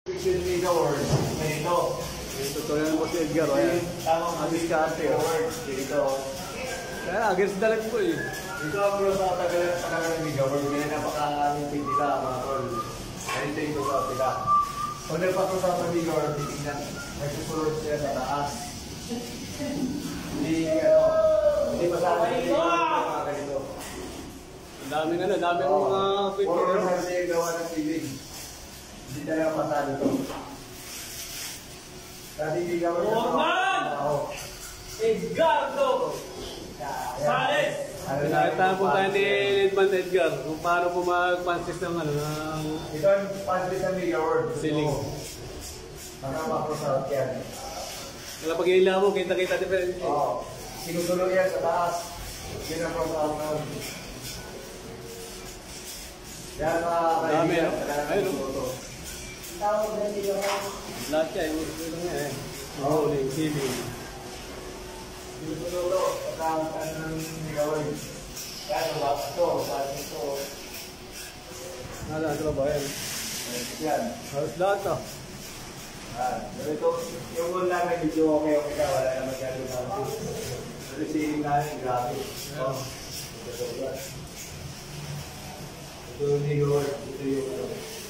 Fiction Mega World. Ganito. Tutorial mo si Edgar. Tamang Adiskarte. Dito. Kaya against the lag po eh. Dito ang bro sa tagal ng Mega World. Kaya napaka-limpid nila mga tol. Ganito yung sa sila. Kung nagpapro sa Mega World, titignan. Nagsusulod siya sa taas. Hindi pa sa akin. Mga ganito. Ang daming mga Puro picture. na siya gawa ng feeling. Hindi talaga pasado ito. Dati Mega World. Edgardo Sales! Nakita po tayo ni Edmond Edgar kung paano po mag-pansis ng Ito ang pansit ng Mega World. Ceiling. Makapag-prosalt yan. Wala pag-iila mo, kita-kita different. Oo. Sinutuloy yan sa taas. Yun ang prosalt na. Yan mga Dami, kaibigan. no? Ayun, no? Tawag na Mega World. Lahat siya, yung gusto niya eh. Rolling, ceiling. Sinutuloy ang ng Mega World. Yan, wala ito. Saan ito? Nala, ito ba yan? Yan. Halos lahat ah. Ito, yung wall namin medyo okay ka. Wala naman yan yung namin. Pero si namin, grabe. Ito yung Mega World. Ito yung